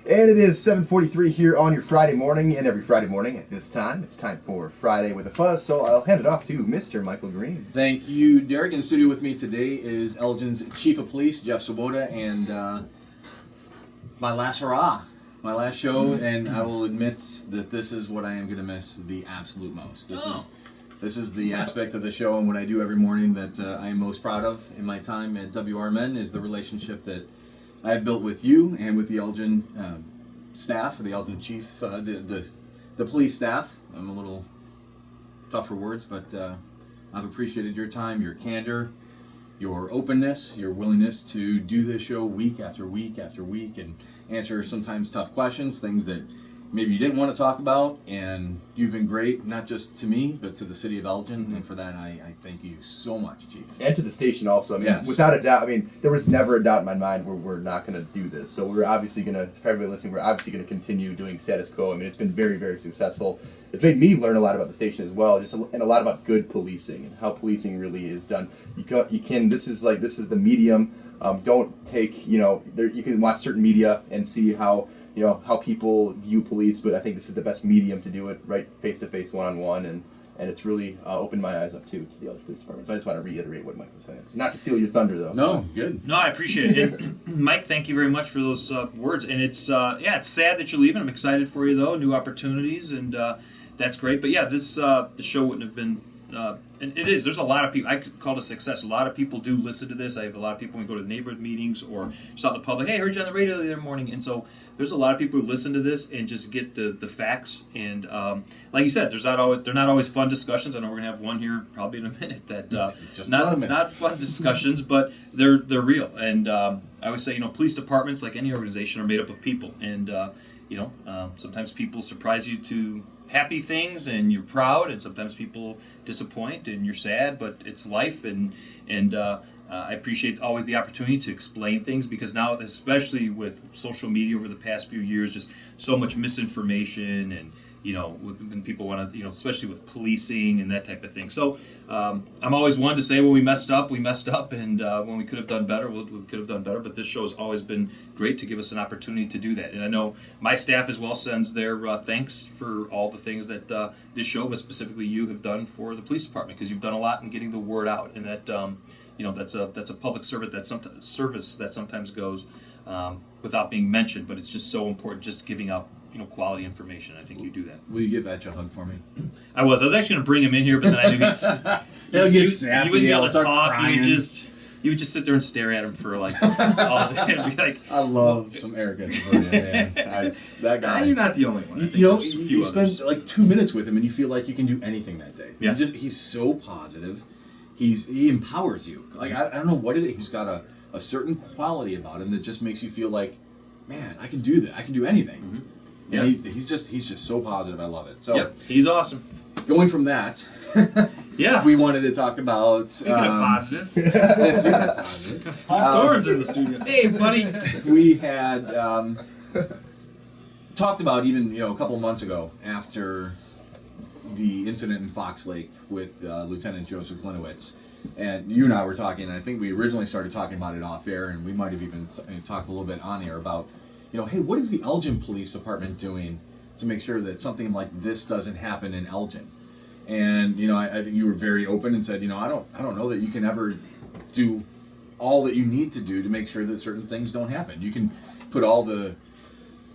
And it is 7:43 here on your Friday morning, and every Friday morning at this time, it's time for Friday with a Fuzz, so I'll hand it off to Mr. Michael Greene. Thank you, Derek. In the studio with me today is Elgin's Chief of Police, Chief Swoboda, and my last hurrah, my last show, and I will admit that this is what I am going to miss the absolute most. This is the aspect of the show and what I do every morning that I am most proud of in my time at WRMN is the relationship that I have built with you and with the Elgin staff, the Elgin chief, the police staff. I'm a little tough for words, but I've appreciated your time, your candor, your openness, your willingness to do this show week after week after week and answer sometimes tough questions, things that maybe you didn't want to talk about, and you've been great, not just to me, but to the city of Elgin, and for that I thank you so much, Chief. And to the station also. I mean, yes. Without a doubt, I mean, there was never a doubt in my mind where we're not going to do this. So we're obviously going to, for everybody listening, we're obviously going to continue doing status quo. I mean, it's been very, very successful. It's made me learn a lot about the station as well, and a lot about good policing and how policing really is done. You can this is the medium. Don't take, you can watch certain media and see how people view police, but I think this is the best medium to do it, right, face-to-face, one-on-one, and it's really opened my eyes up, too, to the Elgin Police Department. So I just want to reiterate what Mike was saying. Not to steal your thunder, though. No, good. No, I appreciate it. And Mike, thank you very much for those words. And it's sad that you're leaving. I'm excited for you, though, new opportunities, and that's great. But, yeah, this the show wouldn't have been... and it is. There's a lot of people. I could call it a success. A lot of people do listen to this. I have a lot of people when we go to the neighborhood meetings or just out in the public. Hey, I heard you on the radio the other morning. And so there's a lot of people who listen to this and just get the facts. And like you said, they're not always fun discussions. I know we're gonna have one here probably in a minute that just not fun discussions, but they're real. And I always say, police departments, like any organization, are made up of people. And sometimes people surprise you to happy things and you're proud, and sometimes people disappoint and you're sad, but it's life, and I appreciate always the opportunity to explain things, because now, especially with social media over the past few years, just so much misinformation, and when people want to, especially with policing and that type of thing. So I'm always one to say when we messed up, and when we could have done better, we could have done better. But this show has always been great to give us an opportunity to do that. And I know my staff as well sends their thanks for all the things that this show, but specifically you, have done for the police department, because you've done a lot in getting the word out, and that that's a public service that sometimes goes without being mentioned, but it's just so important, just giving out quality information. I think you do that. Will you give that a hug for me? I was actually going to bring him in here, but then I knew you wouldn't be able to talk. You would just sit there and stare at him for like all day and be like, I love some arrogance, man. That guy. You're not the only one. You spend like 2 minutes with him and you feel like you can do anything that day. Yeah. He's so positive. He empowers you. Like I don't know what it is. He's got a certain quality about him that just makes you feel like, man, I can do that. I can do anything. Mm-hmm. And he's just so positive. I love it. So yeah, he's awesome. Going from that, yeah, we wanted to talk about speaking of positive. Steve Thorne's in the studio. Hey, buddy. We had talked about even a couple of months ago after the incident in Fox Lake with Lieutenant Joseph Glinowitz, and you and I were talking. And I think we originally started talking about it off air, and we might have even talked a little bit on air about. Hey, what is the Elgin Police Department doing to make sure that something like this doesn't happen in Elgin? And I think you were very open and said, I don't know that you can ever do all that you need to do to make sure that certain things don't happen. You can put all the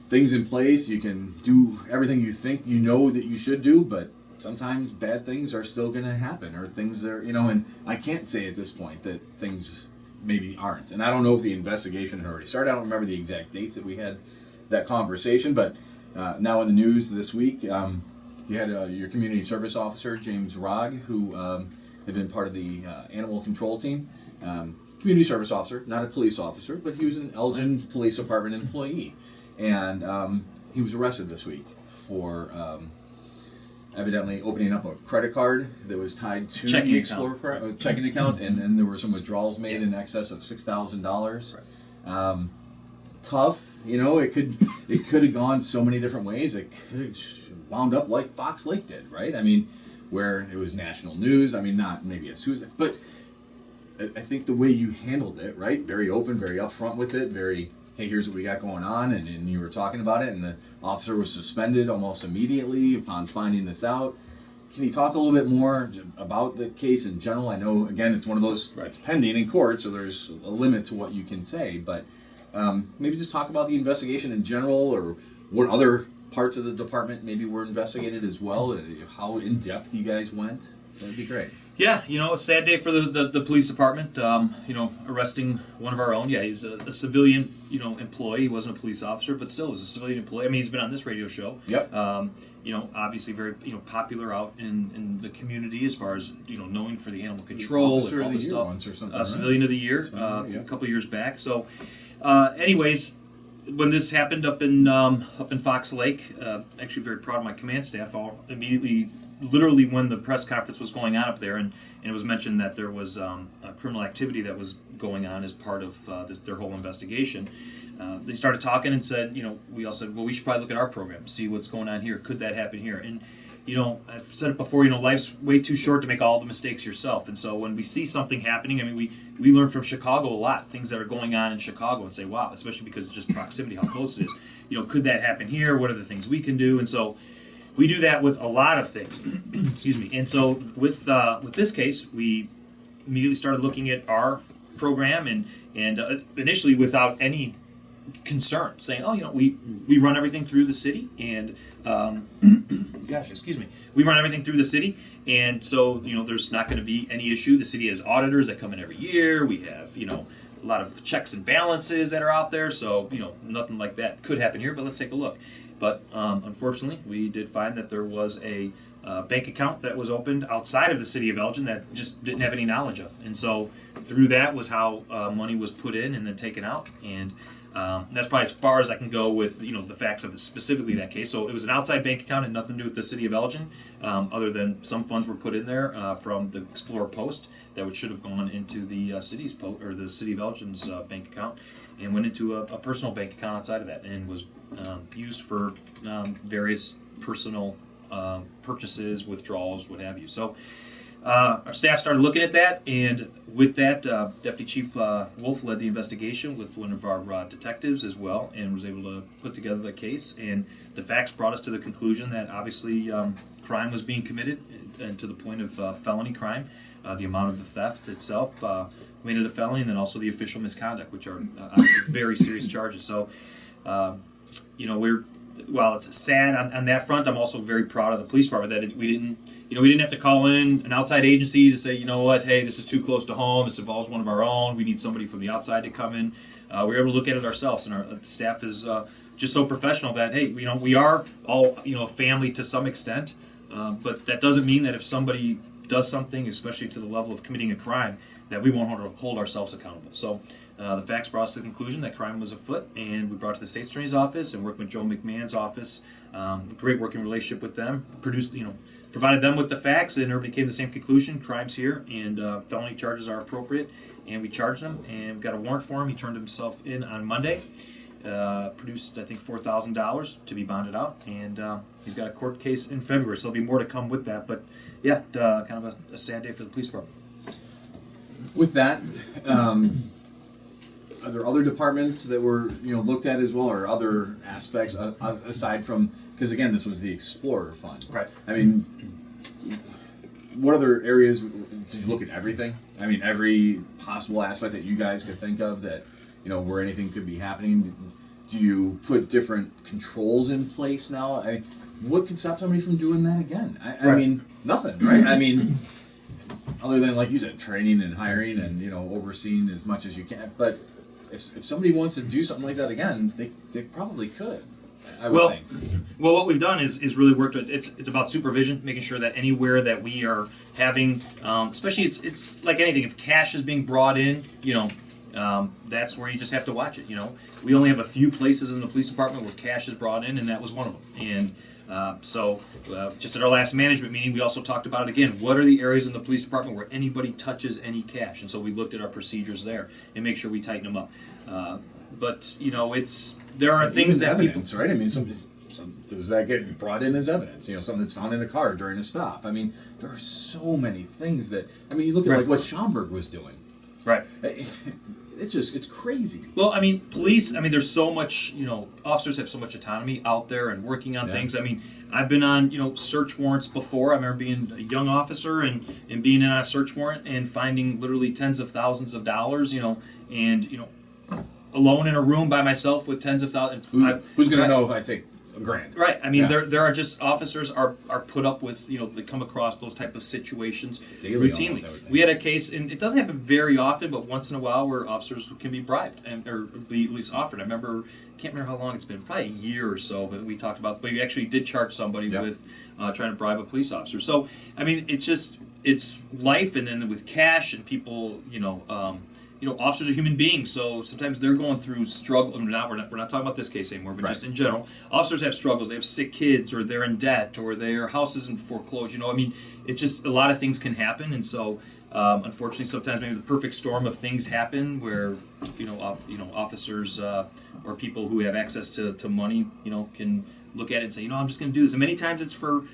things in place, you can do everything you think that you should do, but sometimes bad things are still going to happen, or things are, and I can't say at this point that things maybe aren't. And I don't know if the investigation had already started. I don't remember the exact dates that we had that conversation, but now in the news this week, you had your community service officer, James Rogg, who had been part of the animal control team. Community service officer, not a police officer, but he was an Elgin Police Department employee. And he was arrested this week for evidently opening up a credit card that was tied to the Explorer checking account, and there were some withdrawals made in excess of $6,000. Right. Tough, it could have gone so many different ways. It could have wound up like Fox Lake did, right? I mean, where it was national news. I mean, not maybe a suicide, but I think the way you handled it, right? Very open, very upfront with it, very hey, here's what we got going on, and you were talking about it, and the officer was suspended almost immediately upon finding this out. Can you talk a little bit more about the case in general? I know, again, it's one of those, it's pending in court, so there's a limit to what you can say, but maybe just talk about the investigation in general, or what other parts of the department maybe were investigated as well, how in-depth you guys went. That'd be great. Yeah, a sad day for the police department, arresting one of our own. Yeah, he was a civilian, employee. He wasn't a police officer, but still was a civilian employee. I mean, he's been on this radio show. Yep. Obviously very, popular out in the community as far as, knowing for the animal control and all this stuff. Once or something, Civilian of the Year, a couple of years back. So, anyways, when this happened up in Fox Lake, actually very proud of my command staff. All immediately, literally when the press conference was going on up there, and it was mentioned that there was criminal activity that was going on as part of their whole investigation. They started talking and said, we all said, well, we should probably look at our program, see what's going on here. Could that happen here? And I've said it before, life's way too short to make all the mistakes yourself. And so when we see something happening, I mean, we learn from Chicago a lot, things that are going on in Chicago, and say, wow, especially because of just proximity, how close it is. Could that happen here? What are the things we can do? And so we do that with a lot of things. Excuse me. And so with this case, we immediately started looking at our program, and initially without any concern, saying, we run everything through the city, and we run everything through the city, and so there's not going to be any issue. The city has auditors that come in every year. We have a lot of checks and balances that are out there, so nothing like that could happen here. But let's take a look. But unfortunately, we did find that there was a bank account that was opened outside of the city of Elgin that just didn't have any knowledge of, and so through that was how money was put in and then taken out, and that's probably as far as I can go with the facts of specifically that case. So it was an outside bank account and nothing to do with the city of Elgin, other than some funds were put in there from the Explorer Post that should have gone into the city's or the city of Elgin's bank account, and went into a personal bank account outside of that, and was used for various personal purchases, withdrawals, what have you. So our staff started looking at that, and with that, Deputy Chief Wolf led the investigation with one of our detectives as well, and was able to put together the case. And the facts brought us to the conclusion that obviously crime was being committed, and to the point of felony crime. The amount of the theft itself made it a felony, and then also the official misconduct, which are obviously very serious charges. So, while it's sad on that front, I'm also very proud of the police department that we didn't have to call in an outside agency to say, hey, this is too close to home, this involves one of our own, we need somebody from the outside to come in. We were able to look at it ourselves, and our staff is just so professional that, hey, we are all, a family to some extent, but that doesn't mean that if somebody does something, especially to the level of committing a crime, that we won't hold ourselves accountable. So the facts brought us to the conclusion that crime was afoot, and we brought it to the State Attorney's Office and worked with Joe McMahon's office. Great working relationship with them. Provided them with the facts, and everybody came to the same conclusion: crime's here, and felony charges are appropriate. And we charged him, and we got a warrant for him. He turned himself in on Monday. Produced, I think, $4,000 to be bonded out, and he's got a court case in February. So there'll be more to come with that. But yeah, kind of a sad day for the police department. With that, are there other departments that were looked at as well, or other aspects aside from, because again, this was the Explorer Fund, right? I mean, what other areas did you look at? Everything? I mean, every possible aspect that you guys could think of that where anything could be happening. Do you put different controls in place now? What could stop somebody from doing that again? I mean, nothing, right? I mean, other than, like you said, training and hiring and overseeing as much as you can. But if somebody wants to do something like that again, they probably could. I would think. Well, what we've done is really worked with it's about supervision, making sure that anywhere that we are having, especially it's like anything, if cash is being brought in, that's where you just have to watch it. We only have a few places in the police department where cash is brought in, and that was one of them. And so just at our last management meeting, we also talked about it again. What are the areas in the police department where anybody touches any cash? And so we looked at our procedures there and make sure we tighten them up. But there are things that evidence, right? I mean, does that get brought in as evidence? Something that's found in a car during a stop. I mean, there are so many things that. I mean, you look at like what Schomburg was doing. Right. it's crazy. Well, I mean, police, I mean, there's so much, officers have so much autonomy out there and working on things. I mean, I've been on, search warrants before. I remember being a young officer and being in on a search warrant and finding literally tens of thousands of dollars, alone in a room by myself with tens of thousands. Who's going to know if I take a grand? Right. I mean, there are just officers are put up with, they come across those type of situations Daily, routinely. almost, We had a case, and it doesn't happen very often, but once in a while where officers can be bribed or be at least offered. I can't remember how long it's been, probably a year or so, but we talked about, but we actually did charge somebody with trying to bribe a police officer. So, I mean, it's life, and then with cash and people, officers are human beings, so sometimes they're going through struggle. We're not talking about this case anymore, but just in general, officers have struggles. They have sick kids, or they're in debt, or their house is in foreclosure. I mean, it's just a lot of things can happen, and so unfortunately, sometimes maybe the perfect storm of things happen where officers or people who have access to money, can look at it and say, I'm just going to do this. And many times it's for,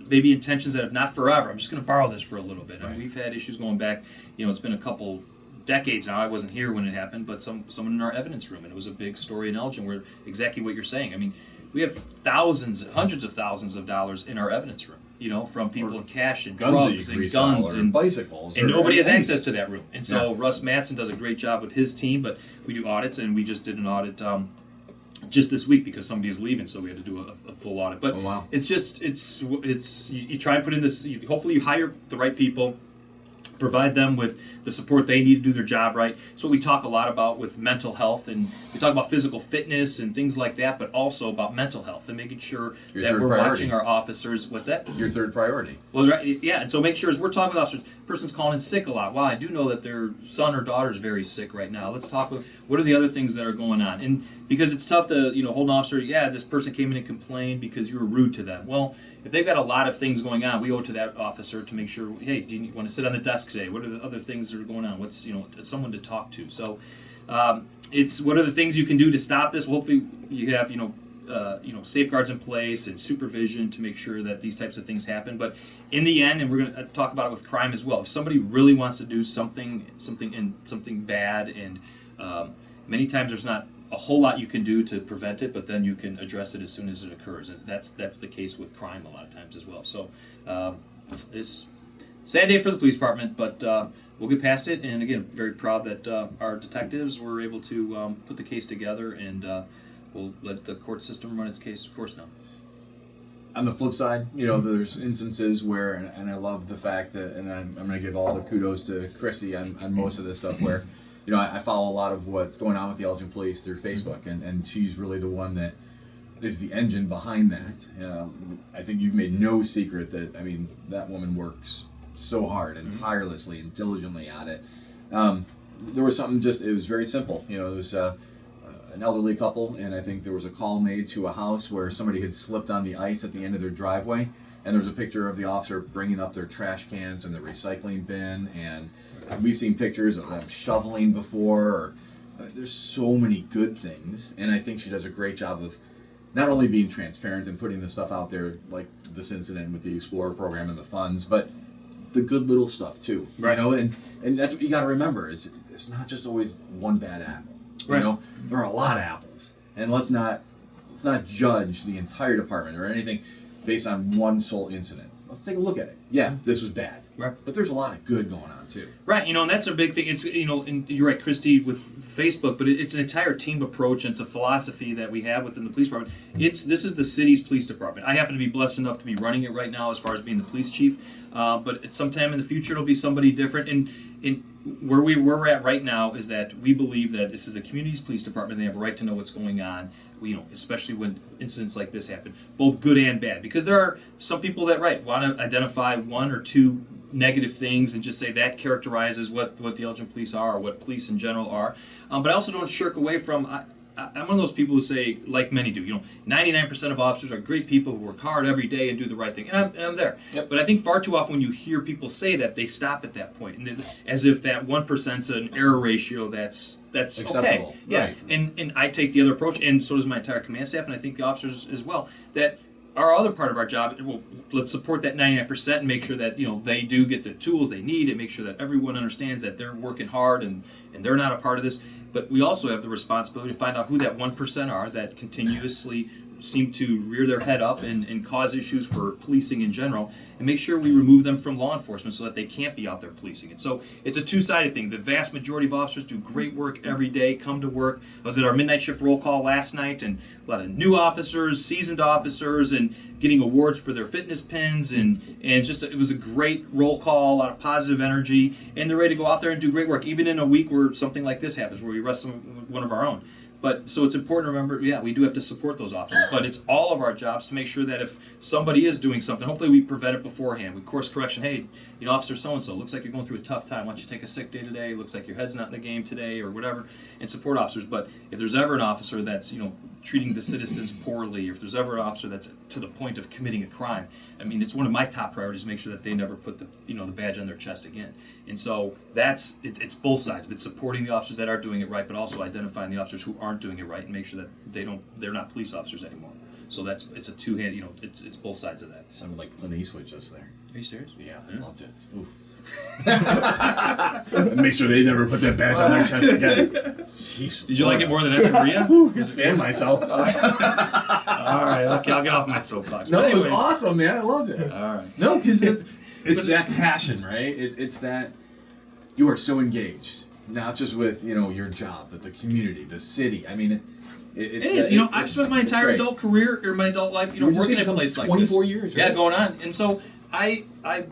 maybe intentions that have not forever. I'm just going to borrow this for a little bit. I mean, we've had issues going back. It's been a couple decades now. I wasn't here when it happened, but someone in our evidence room, and it was a big story in Elgin where exactly what you're saying. I mean, we have hundreds of thousands of dollars in our evidence room, from people in cash and drugs and guns and bicycles, and nobody has access to that room. And so Russ Mattson does a great job with his team, but we do audits, and we just did an audit just this week because somebody is leaving, so we had to do a full audit. But it's just you try and put in this. Hopefully, you hire the right people. Provide them with the support they need to do their job right. So we talk a lot about with mental health, and we talk about physical fitness and things like that, but also about mental health and making sure that we're watching our officers. What's that? Your third priority. Well, right, yeah, and so make sure as we're talking with officers, person's calling in sick a lot. Wow, I do know that their son or daughter is very sick right now. Let's talk with what are the other things that are going on, and because it's tough to hold an officer. Yeah, this person came in and complained because you were rude to them. Well, if they've got a lot of things going on, we owe it to that officer to make sure. Hey, do you want to sit on the desk today? What are the other things that are going on? What's someone to talk to? So, it's what are the things you can do to stop this? Well, hopefully, you have safeguards in place and supervision to make sure that these types of things happen. But in the end, and we're going to talk about it with crime as well. If somebody really wants to do something bad, and many times there's not a whole lot you can do to prevent it, but then you can address it as soon as it occurs, and that's the case with crime a lot of times as well. So it's a sad day for the police department, but we'll get past it. And again, very proud that our detectives were able to put the case together, and we'll let the court system run its case, of course, now. On the flip side, there's instances where, and I love the fact that, and I'm going to give all the kudos to Chrissy on most of this stuff where, I follow a lot of what's going on with the Elgin Police through Facebook, and she's really the one that is the engine behind that. I think you've made no secret that, that woman works so hard and tirelessly and diligently at it. There was something it was very simple. There was an elderly couple, and I think there was a call made to a house where somebody had slipped on the ice at the end of their driveway, and there was a picture of the officer bringing up their trash cans and the recycling bin, and we've seen pictures of them shoveling before. There's so many good things, and I think she does a great job of not only being transparent and putting the stuff out there, like this incident with the Explorer program and the funds, but the good little stuff too. Right. And that's what you got to remember is it's not just always one bad apple. Right. There are a lot of apples, and let's not judge the entire department or anything based on one sole incident. Let's take a look at it. Yeah, this was bad. Right. But there's a lot of good going on too. Right, and that's a big thing. It's and you're right, Christy, with Facebook, but it's an entire team approach, and it's a philosophy that we have within the police department. This is the city's police department. I happen to be blessed enough to be running it right now as far as being the police chief, but at some time in the future it'll be somebody different. And where we're at right now is that we believe that this is the community's police department. They have a right to know what's going on. Especially when incidents like this happen, both good and bad, because there are some people that want to identify one or two negative things and just say that characterizes what the Elgin police are or what police in general are. But I also don't shirk away from. I'm one of those people who say, like many do, 99% of officers are great people who work hard every day and do the right thing, and I'm there. Yep. But I think far too often when you hear people say that, they stop at that point, and as if that 1%'s an error ratio that's acceptable. Okay. Yeah, right. and I take the other approach, and so does my entire command staff, and I think the officers as well, that our other part of our job, well, let's support that 99% and make sure that they do get the tools they need, and make sure that everyone understands that they're working hard and they're not a part of this. But we also have the responsibility to find out who that 1% are that continuously seem to rear their head up and cause issues for policing in general, and make sure we remove them from law enforcement so that they can't be out there policing it. So it's a two-sided thing. The vast majority of officers do great work every day, come to work. I was at our midnight shift roll call last night, and a lot of new officers, seasoned officers, and getting awards for their fitness pins, and just it was a great roll call, a lot of positive energy, and they're ready to go out there and do great work, even in a week where something like this happens, where we arrest one of our own. But so it's important to remember, we do have to support those officers, but it's all of our jobs to make sure that if somebody is doing something, hopefully we prevent it beforehand. We course correction, hey, Officer so-and-so, looks like you're going through a tough time. Why don't you take a sick day today? Looks like your head's not in the game today, or whatever, and support officers. But if there's ever an officer that's, treating the citizens poorly, or if there's ever an officer that's to the point of committing a crime, it's one of my top priorities to make sure that they never put the badge on their chest again. And so it's both sides. It's supporting the officers that are doing it right, but also identifying the officers who aren't doing it right and make sure that they're not police officers anymore. So it's a two-hand, it's both sides of that. Sounded like Clint Eastwood just there. Are you serious? Yeah, I loved it. Oof. Make sure they never put that badge on their chest again. Jeez, did you like it more than Enter Korea? Fan myself. All right, okay, I'll get off my soapbox. No, it was awesome, man. I loved it. All right. No, because it's that passion, right? It's that you are so engaged, not just with your job, but the community, the city. It is. I've spent my entire adult career or my adult life, working at a place like this. 24 years, right? Yeah, going on, and so I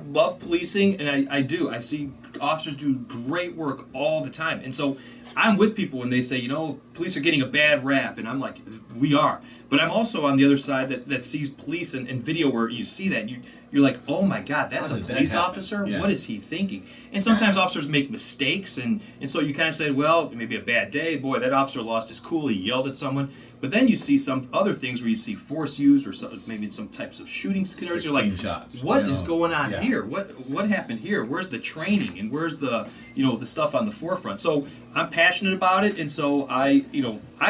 love policing, and I do. I see officers do great work all the time, and so I'm with people when they say, police are getting a bad rap, and I'm like, we are. But I'm also on the other side that sees police and video where you see that, and you're like, oh my God, that's a police officer? Yeah. What is he thinking? And sometimes officers make mistakes, and so you kind of say, well, maybe a bad day, boy, that officer lost his cool, he yelled at someone. But then you see some other things where you see force used, or maybe in some types of shooting scenarios. You're like, shots, what is going on here? What happened here? Where's the training, and where's the the stuff on the forefront? So I'm passionate about it, and so I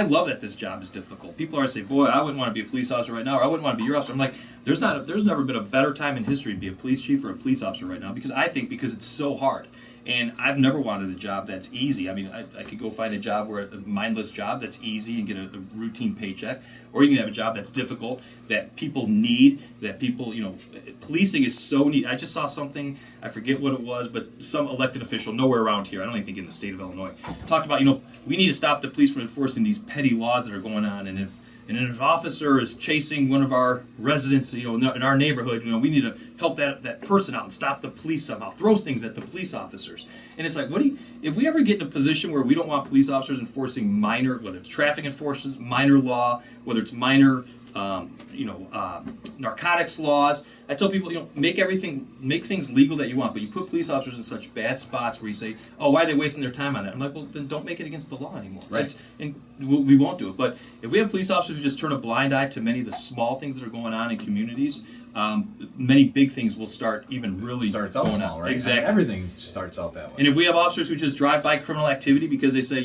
love that this job is difficult. People are saying, boy, I wouldn't want to be a police officer right now, or I wouldn't want to be your officer. I'm like, there's never been a better time in history to be a police chief or a police officer right now, because it's so hard. And I've never wanted a job that's easy. I could go find a job a mindless job that's easy and get a routine paycheck, or you can have a job that's difficult, that people need, that people, policing is so neat. I just saw something, I forget what it was, but some elected official, nowhere around here, I don't even think in the state of Illinois, talked about, we need to stop the police from enforcing these petty laws that are going on, and if an officer is chasing one of our residents, in our neighborhood, we need to help that person out and stop the police somehow. Throws things at the police officers, and it's like, if we ever get in a position where we don't want police officers enforcing minor, whether it's traffic enforcement, minor law, whether it's minor, narcotics laws. I tell people, make things legal that you want, but you put police officers in such bad spots where you say, oh, why are they wasting their time on that? I'm like, well, then don't make it against the law anymore, right? And we won't do it. But if we have police officers who just turn a blind eye to many of the small things that are going on in communities, many big things will start even really starts out going small, on. Right? Exactly. Everything starts out that way. And if we have officers who just drive by criminal activity because they say,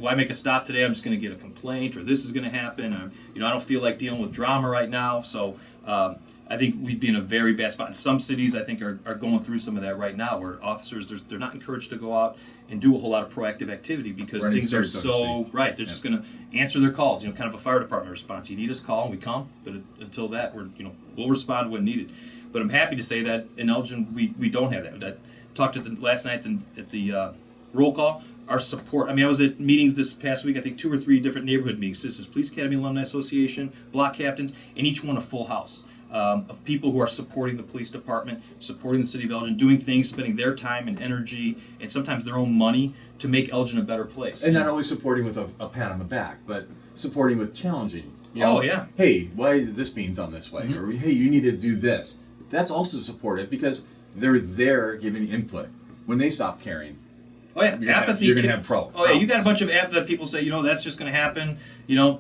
why make a stop today? I'm just going to get a complaint, or this is going to happen. I don't feel like dealing with drama right now. So I think we'd be in a very bad spot. And some cities, I think, are going through some of that right now, where officers, they're not encouraged to go out and do a whole lot of proactive activity because things are so right. They're just going to answer their calls. Kind of a fire department response. You need us, call, and we come. But until that, we'll respond when needed. But I'm happy to say that in Elgin, we don't have that. I talked last night at the roll call. Our support, I was at meetings this past week, I think 2 or 3 different neighborhood meetings. This is Police Academy Alumni Association, block captains, and each one a full house of people who are supporting the police department, supporting the city of Elgin, doing things, spending their time and energy, and sometimes their own money to make Elgin a better place. And not only supporting with a pat on the back, but supporting with challenging. Oh, yeah. Hey, why is this being done this way? Mm-hmm. Or, hey, you need to do this. That's also supportive because they're there giving input. When they stop caring, oh yeah, apathy. You're going to have problems. Oh yeah, you got a bunch of apathy that people say, that's just going to happen.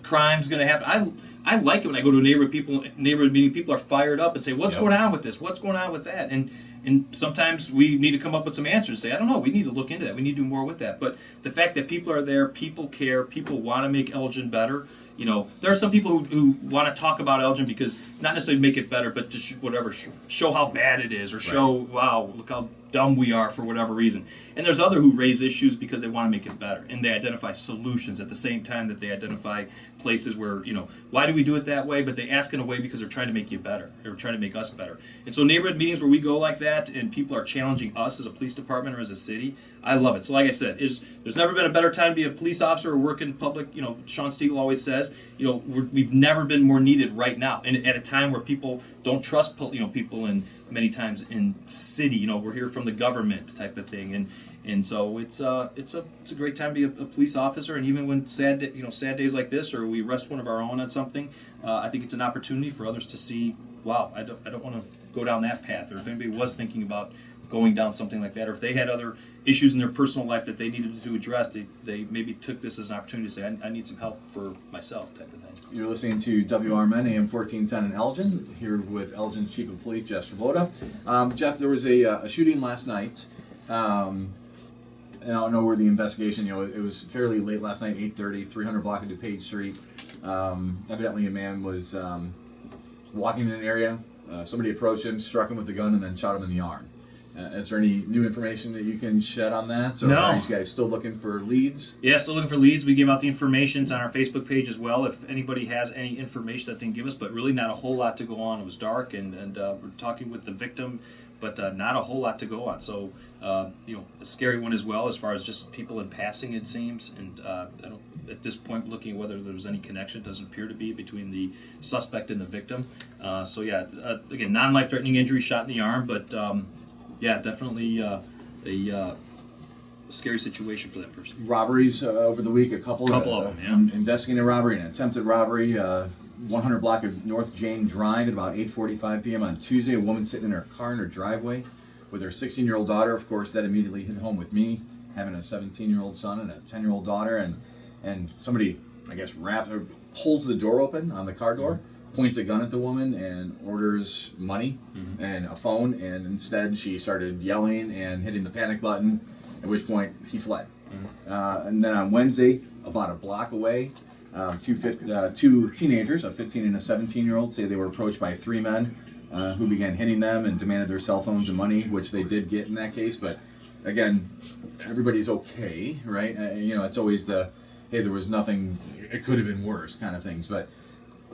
Crime's going to happen. I like it when I go to a neighborhood meeting. People are fired up and say, "What's going on with this? What's going on with that?" And And sometimes we need to come up with some answers. Say, I don't know, we need to look into that. We need to do more with that. But the fact that people are there, people care, people want to make Elgin better. You know, there are some people who want to talk about Elgin because not necessarily make it better, but to show how bad it is, or show, wow, look how dumb we are for whatever reason. And there's other who raise issues because they want to make it better, and they identify solutions at the same time that they identify places where, you know, why do we do it that way? But they ask in a way because they're trying to make you better. They're trying to make us better. And so neighborhood meetings where we go like that and people are challenging us as a police department or as a city, I love it. So like I said, there's never been a better time to be a police officer or work in public. You know, Sean Stiegel always says, you know, we've never been more needed right now. And at a time where people don't trust, you know, people in many times in city, you know, we're here from the government type of thing. And so it's a great time to be a police officer. And even when sad days like this, or we arrest one of our own on something, I think it's an opportunity for others to see, wow, I don't want to go down that path. Or if anybody was thinking about going down something like that, or if they had other issues in their personal life that they needed to address, they maybe took this as an opportunity to say, I need some help for myself type of thing. You're listening to WRMN AM 1410 in Elgin, here with Elgin's Chief of Police, Jeff Swoboda. Jeff, there was a shooting last night. And I don't know where the investigation, you know, it was fairly late last night, 8:30, 300 block of DuPage Street. Evidently a man was walking in an area. Somebody approached him, struck him with a gun, and then shot him in the arm. Is there any new information that you can shed on that? Or No. Are you guys still looking for leads? Yeah, still looking for leads. We give out the information. It's on our Facebook page as well. If anybody has any information that they can give us, but really not a whole lot to go on. It was dark, and we're talking with the victim, but not a whole lot to go on. So, you know, a scary one as well, as far as just people in passing, it seems. And I don't, at this point, looking at whether there's any connection, doesn't appear to be, between the suspect and the victim. So yeah, again, non-life-threatening injury, shot in the arm, but yeah, definitely a scary situation for that person. Robberies over the week, a couple of them, yeah. Investigating a robbery, an attempted robbery, 100 block of North Jane Drive at about 8:45 p.m. on Tuesday. A woman sitting in her car in her driveway with her 16-year-old daughter. Of course, that immediately hit home with me, having a 17-year-old son and a 10-year-old daughter, and somebody, I guess, pulls the door open on the car door, points a gun at the woman, and orders money and a phone, and instead she started yelling and hitting the panic button, at which point he fled. And then on Wednesday, about a block away, two teenagers, a 15 and a 17-year-old, say they were approached by three men who began hitting them and demanded their cell phones and money, which they did get in that case. But again, everybody's okay, right? You know, it's always the, hey, there was nothing, it could have been worse kind of things. But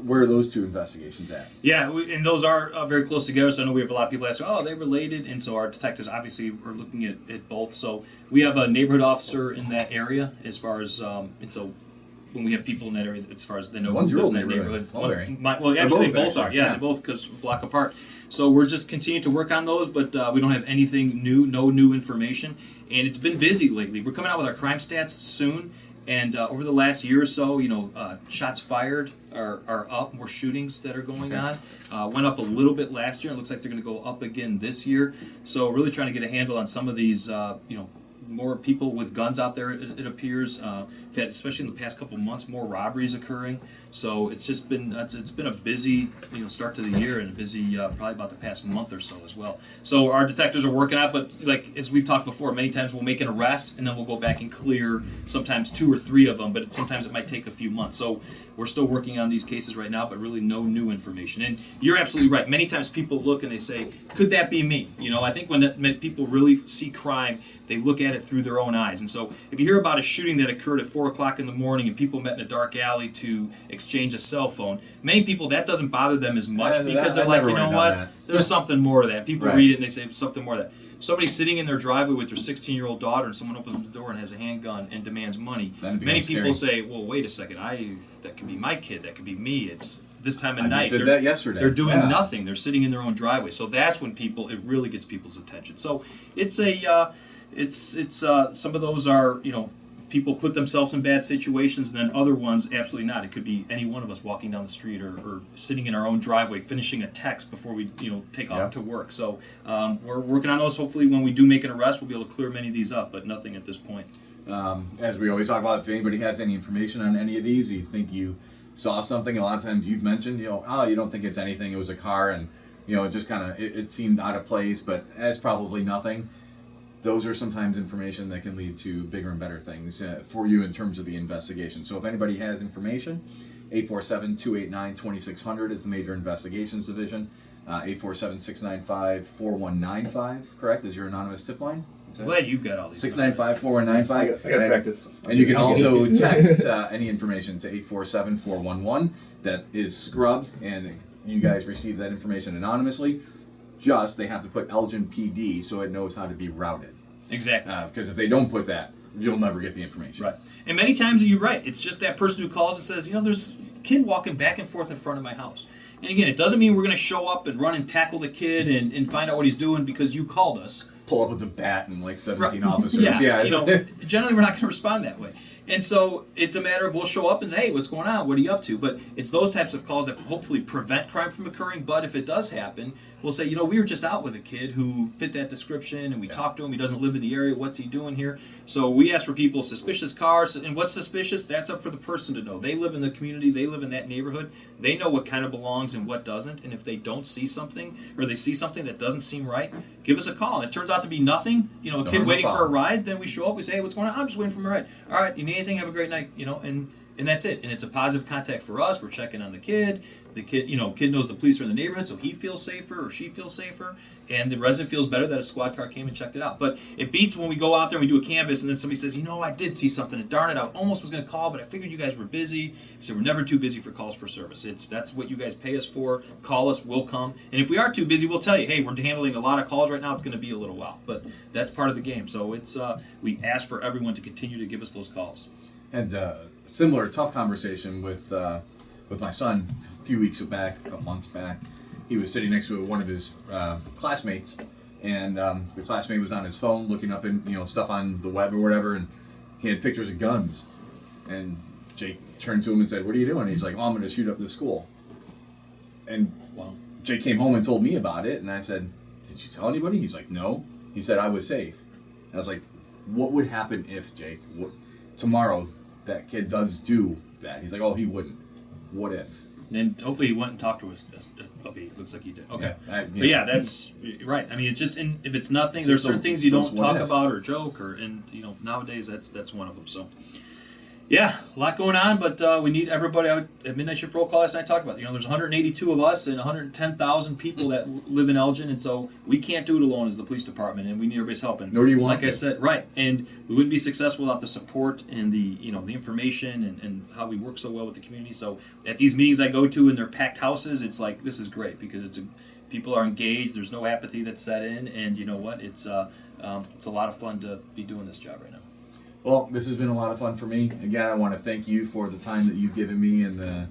where are those two investigations at? Yeah, and those are very close together. So I know we have a lot of people asking, oh, are they related? And so our detectives obviously are looking at both. So we have a neighborhood officer in that area as far as, and so when we have people in that area, as far as they know who lives in that neighborhood. Well, actually, they both are. Yeah, they both, because we're a block apart. So we're just continuing to work on those, but we don't have anything new, no new information. And it's been busy lately. We're coming out with our crime stats soon. And over the last year or so, you know, shots fired are up. More shootings that are going on. Went up a little bit last year. It looks like they're going to go up again this year. So really trying to get a handle on some of these, you know, more people with guns out there, it appears. We've had, especially in the past couple of months, more robberies occurring. So it's just been it's been a busy, you know, start to the year, and a busy probably about the past month or so as well. So our detectives are working out, but like as we've talked before, many times we'll make an arrest and then we'll go back and clear sometimes 2 or 3 of them, but sometimes it might take a few months. So we're still working on these cases right now, but really no new information. And you're absolutely right. Many times people look and they say, could that be me? You know, I think when people really see crime, they look at it through their own eyes. And so if you hear about a shooting that occurred at 4 o'clock in the morning and people met in a dark alley to exchange a cell phone, many people, that doesn't bother them as much because they're like, you know what, there's something more to that. People read it and they say something more to that. Somebody sitting in their driveway with their 16-year-old daughter and someone opens the door and has a handgun and demands money. Many people say, well, wait a second, that could be my kid, that could be me. It's this time of night. I just did that yesterday. They're doing nothing. They're sitting in their own driveway. So that's when it really gets people's attention. So it's some of those are, you know, people put themselves in bad situations, and then other ones, absolutely not. It could be any one of us walking down the street or sitting in our own driveway, finishing a text before we, you know, take off to work. So we're working on those. Hopefully when we do make an arrest, we'll be able to clear many of these up, but nothing at this point. As we always talk about, if anybody has any information on any of these, you think you saw something, a lot of times you've mentioned, you know, oh, you don't think it's anything, it was a car, and it just kind of it seemed out of place, but as probably nothing. Those are sometimes information that can lead to bigger and better things for you in terms of the investigation. So if anybody has information, 847-289-2600 is the Major Investigations Division. 847-695-4195, correct, is your anonymous tip line? Glad you've got all these. 695-4195. I got practice. And you can also text any information to 847-411 that is scrubbed, and you guys receive that information anonymously. Just they have to put Elgin PD so it knows how to be routed. Exactly. Because if they don't put that, you'll never get the information. Right. And many times you're right. It's just that person who calls and says, there's a kid walking back and forth in front of my house. And again, it doesn't mean we're going to show up and run and tackle the kid and find out what he's doing because you called us. Pull up with a bat and like 17 Right. officers. Yeah. Generally we're not going to respond that way. And so it's a matter of we'll show up and say, hey, what's going on? What are you up to? But it's those types of calls that hopefully prevent crime from occurring. But if it does happen, we'll say, we were just out with a kid who fit that description, and we talked to him. He doesn't live in the area. What's he doing here? So we ask for people, suspicious cars. And what's suspicious? That's up for the person to know. They live in the community. They live in that neighborhood. They know what kind of belongs and what doesn't. And if they don't see something, or they see something that doesn't seem right, give us a call. And it turns out to be nothing, a kid waiting for a ride, then we show up, we say, hey, what's going on? I'm just waiting for my ride. All right, you need anything? Have a great night, and that's it. And it's a positive contact for us. We're checking on the kid. The kid, kid knows the police are in the neighborhood, so he feels safer or she feels safer. And the resident feels better that a squad car came and checked it out. But it beats when we go out there and we do a canvas and then somebody says, I did see something, and darn it, I almost was going to call, but I figured you guys were busy. So we're never too busy for calls for service. That's what you guys pay us for. Call us, we'll come. And if we are too busy, we'll tell you, hey, we're handling a lot of calls right now. It's going to be a little while. But that's part of the game. So it's we ask for everyone to continue to give us those calls. And similar tough conversation with my son a few weeks back, a couple months back. He was sitting next to one of his classmates, and the classmate was on his phone looking up stuff on the web or whatever, and he had pictures of guns. And Jake turned to him and said, "What are you doing?" And he's like, "Oh, I'm going to shoot up this school." And Jake came home and told me about it, and I said, "Did you tell anybody?" He's like, "No." He said, "I was safe." And I was like, "What would happen if, Jake, tomorrow that kid does do that?" He's like, "Oh, he wouldn't. What if?" And hopefully he went and talked to us. Okay, looks like he did. Okay. Yeah, but yeah, that's right. I mean, it's just, if it's nothing, there's certain things you don't talk about or joke, and nowadays that's one of them. So yeah, a lot going on, but we need everybody out at Midnight Shift Roll Call last night. Talked about there's 182 of us and 110,000 people that live in Elgin, and so we can't do it alone as the police department, and we need everybody's help. And nor do you want like I said, right, and we wouldn't be successful without the support and the the information and how we work so well with the community. So at these meetings I go to and they're packed houses, it's like this is great because people are engaged. There's no apathy that's set in, and you know what? It's a lot of fun to be doing this job right now. Well, this has been a lot of fun for me. Again, I want to thank you for the time that you've given me and the...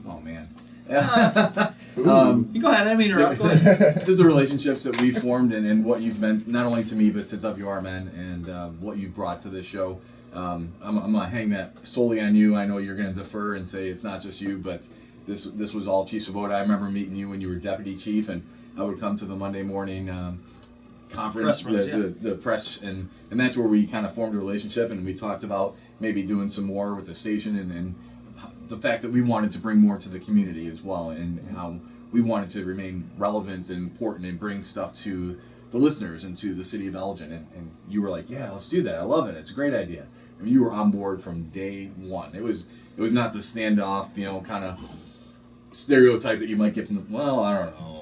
Oh, man. You go ahead. I didn't interrupt. Go ahead. Just the relationships that we've formed and what you've meant, not only to me, but to WRMN and what you've brought to this show. I'm going to hang that solely on you. I know you're going to defer and say it's not just you, but this was all Chief Swoboda. I remember meeting you when you were deputy chief, and I would come to the Monday morning... conference, the press, and that's where we kind of formed a relationship, and we talked about maybe doing some more with the station and the fact that we wanted to bring more to the community as well, and how we wanted to remain relevant and important and bring stuff to the listeners and to the city of Elgin, and you were like, yeah, let's do that. I love it. It's a great idea. I mean, you were on board from day one. It was not the standoff, kind of stereotypes that you might get from I don't know.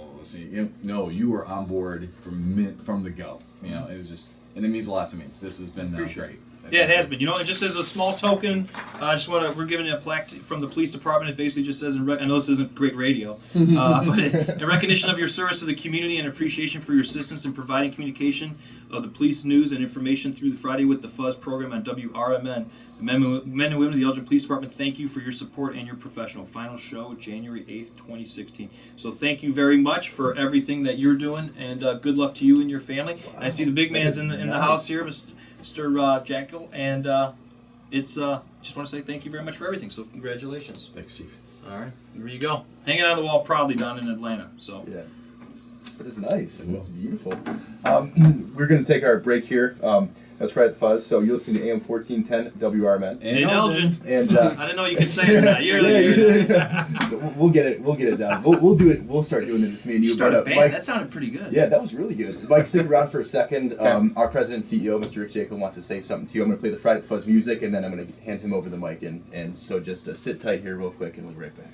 No, you were on board from the go. It was just, and it means a lot to me. This has been great. Yeah, it has been. Just as a small token, we're giving a plaque from the police department. It basically just says, I know this isn't great radio, but in recognition of your service to the community and appreciation for your assistance in providing communication of the police news and information through the Friday with the Fuzz program on WRMN. The men and women of the Elgin Police Department, thank you for your support and your professional. Final show, January 8th, 2016. So thank you very much for everything that you're doing, and good luck to you and your family. Wow. And I see the big man's in the house here, Mr. Jackal, and just want to say thank you very much for everything. So congratulations. Thanks, Chief. All right, there you go. Hanging on the wall proudly down in Atlanta. So yeah. But it's nice. It's beautiful. We're going to take our break here. That's right, Fuzz. So you're listening to AM 1410 WRMN. In Elgin. And I didn't know you could say it or not. You're so we'll get it down. We'll do it. We'll start doing it. It's me and you. Start a band. Mike, That sounded pretty good. yeah, that was really good. Mike, stick around for a second. Our president and CEO, Mr. Rick Jacob, wants to say something to you. I'm going to play the Friday Fuzz music, and then I'm going to hand him over the mic. And so just sit tight here real quick, and we'll be right back.